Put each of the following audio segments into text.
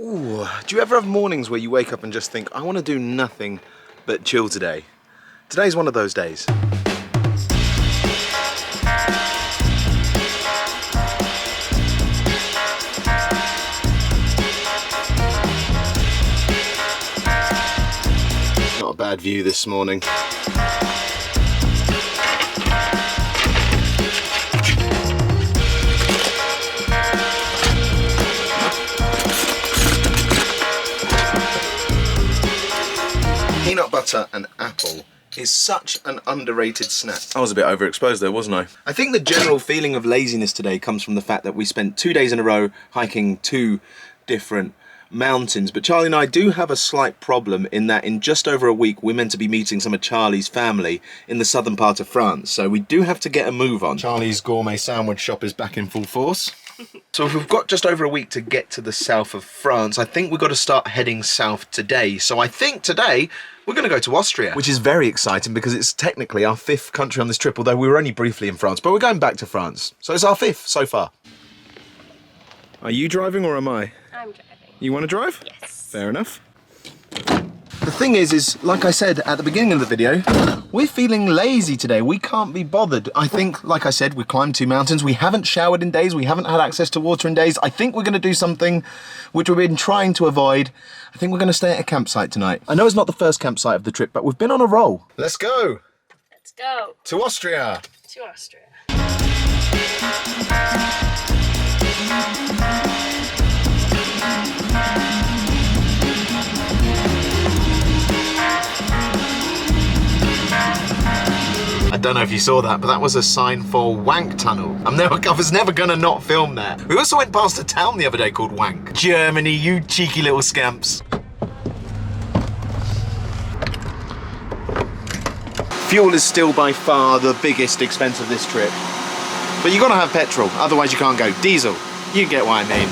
Ooh, do you ever have mornings where you wake up and just think, I want to do nothing but chill today? Today's one of those days. Not a bad view this morning. Peanut butter and apple is such an underrated snack. I was a bit overexposed there, wasn't I? I think the general feeling of laziness today comes from the fact that we spent 2 days in a row hiking 2 different mountains. But Charlie and I do have a slight problem in that in just over a week we're meant to be meeting some of Charlie's family in the southern part of France. So we do have to get a move on. Charlie's gourmet sandwich shop is back in full force. So if we've got just over a week to get to the south of France, I think we've got to start heading south today. So I think today we're going to go to Austria, which is very exciting because it's technically our 5th country on this trip, although we were only briefly in France, but we're going back to France. So it's our 5th so far. Are you driving or am I? I'm driving. You want to drive? Yes. Fair enough. The thing is like I said at the beginning of the video, we're feeling lazy today. We can't be bothered. I think, like I said, we climbed 2 mountains. We haven't showered in days. We haven't had access to water in days. I think we're going to do something which we've been trying to avoid. I think we're going to stay at a campsite tonight. I know it's not the first campsite of the trip, but we've been on a roll. Let's go. Let's go. To Austria. To Austria. I don't know if you saw that, but that was a sign for Wank Tunnel. I was never gonna not film there. We also went past a town the other day called Wank. Germany, you cheeky little scamps. Fuel is still by far the biggest expense of this trip. But you gotta have petrol, otherwise you can't go. Diesel, you get what I mean.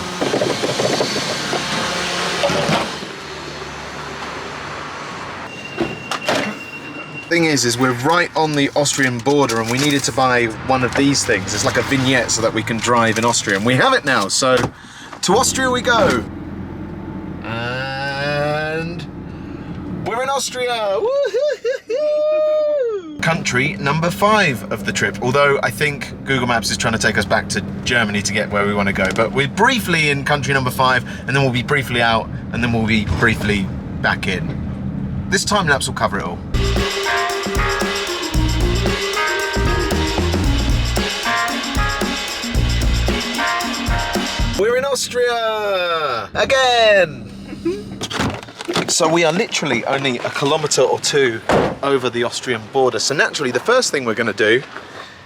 Thing is we're right on the Austrian border and we needed to buy one of these things. It's like a vignette so that we can drive in Austria, and we have it now, so to Austria we go. And we're in Austria! Woo-hoo-hoo-hoo! Country number 5 of the trip, although I think Google Maps is trying to take us back to Germany to get where we want to go, but we're briefly in country number 5 and then we'll be briefly out and then we'll be briefly back in. This time lapse will cover it all. We're in Austria! Again! So we are literally only a kilometre or 2 over the Austrian border. So naturally, the first thing we're going to do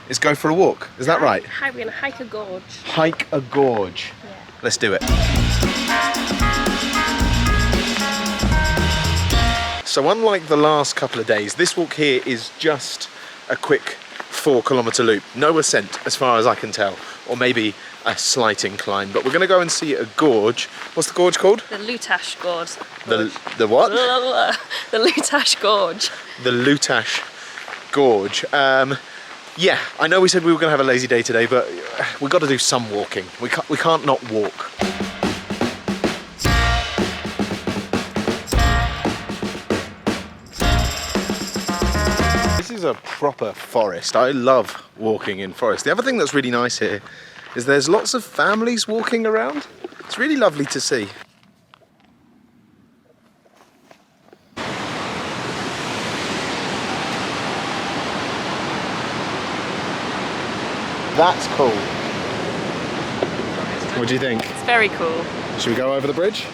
is go for a walk. Is that right? We're going to hike a gorge. Hike a gorge. Yeah. Let's do it. So unlike the last couple of days, this walk here is just a quick 4-kilometre loop. No ascent, as far as I can tell. Or maybe a slight incline, but we're going to go and see a gorge. What's the gorge called? The Lutash Gorge. The what? The Lutash Gorge. The Lutash Gorge. Yeah, I know we said we were going to have a lazy day today, but we've got to do some walking. We can't not walk. This is a proper forest. I love walking in forest. The other thing that's really nice here is there's lots of families walking around. It's really lovely to see. That's cool. What do you think? It's very cool. Should we go over the bridge?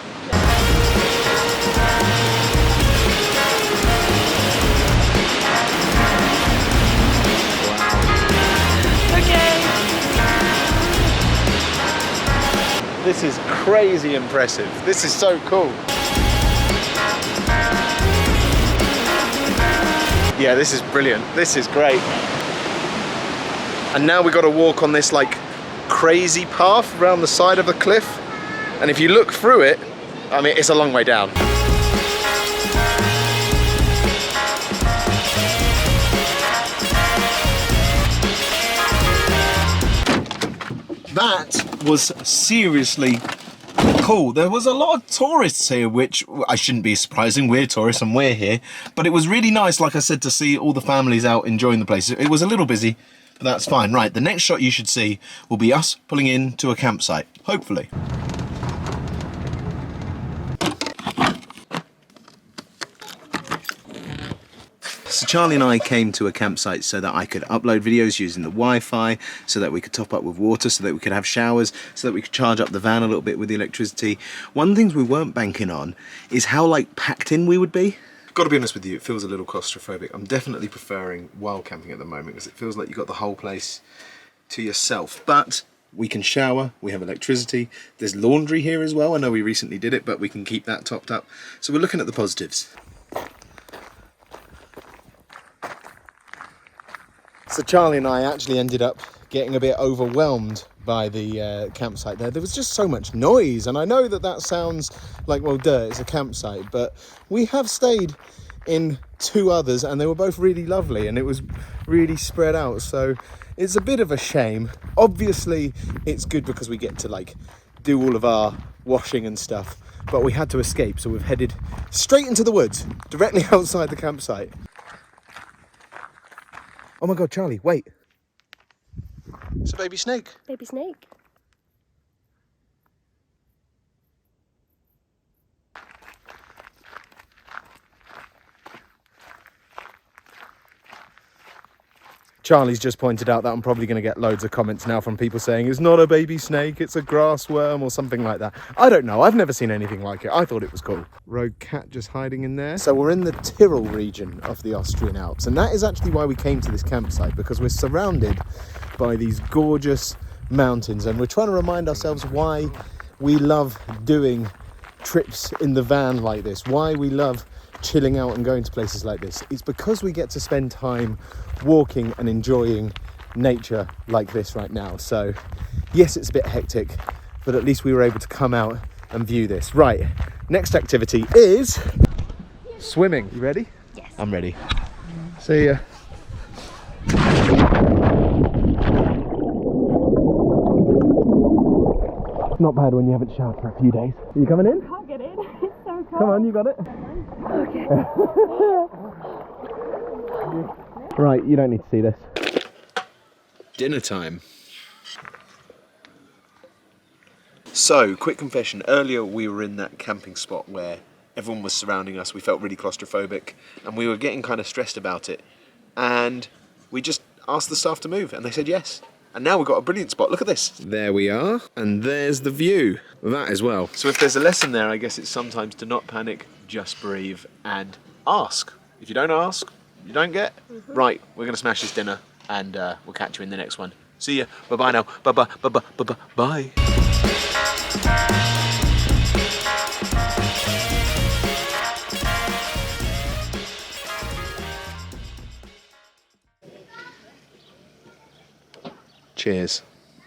This is crazy impressive. This is so cool. Yeah, this is brilliant. This is great. And now we've got to walk on this like crazy path around the side of the cliff. And if you look through it, I mean, it's a long way down. That was seriously Cool. There was a lot of tourists here, which I shouldn't be surprising. We're tourists and we're here. But it was really nice, like I said, to see all the families out enjoying the place. It was a little busy, but that's fine. Right, the next shot you should see will be us pulling into a campsite, hopefully. So Charlie and I came to a campsite so that I could upload videos using the Wi-Fi, so that we could top up with water, so that we could have showers, so that we could charge up the van a little bit with the electricity. One of the things we weren't banking on is how like packed in we would be. Got to be honest with you, it feels a little claustrophobic. I'm definitely preferring wild camping at the moment because it feels like you've got the whole place to yourself. But we can shower, we have electricity, there's laundry here as well. I know we recently did it, but we can keep that topped up. So we're looking at the positives. So Charlie and I actually ended up getting a bit overwhelmed by the campsite there. There was just so much noise, and I know that that sounds like, well, duh, it's a campsite, but we have stayed in 2 others and they were both really lovely and it was really spread out, so it's a bit of a shame. Obviously it's good because we get to like do all of our washing and stuff, but we had to escape, so we've headed straight into the woods directly outside the campsite. Oh my God, Charlie, wait. It's a baby snake. Baby snake. Charlie's just pointed out that I'm probably going to get loads of comments now from people saying it's not a baby snake, it's a grass worm or something like that. I don't know, I've never seen anything like it. I thought it was cool. Rogue cat just hiding in there. So we're in the Tyrol region of the Austrian Alps, and that is actually why we came to this campsite, because we're surrounded by these gorgeous mountains, and we're trying to remind ourselves why we love doing trips in the van like this, why we love chilling out and going to places like this. It's because we get to spend time walking and enjoying nature like this right now. So yes, it's a bit hectic, but at least we were able to come out and view this. Right, next activity is swimming. You ready? Yes. I'm ready. See ya. Not bad when you haven't showered for a few days. Are you coming in? Can't get in. It's so cold. Come on, you got it. Okay. Right, you don't need to see this. Dinner time. So, quick confession. Earlier we were in that camping spot where everyone was surrounding us. We felt really claustrophobic and we were getting kind of stressed about it. And we just asked the staff to move and they said yes. And now we've got a brilliant spot. Look at this. There we are. And there's the view. That as well. So if there's a lesson there, I guess it's sometimes to not panic, just breathe and ask. If you don't ask, you don't get. Right, we're going to smash this dinner and we'll catch you in the next one. See ya. Bye-bye now. Bye-bye. Bye-bye. Bye-bye. Bye. Cheers.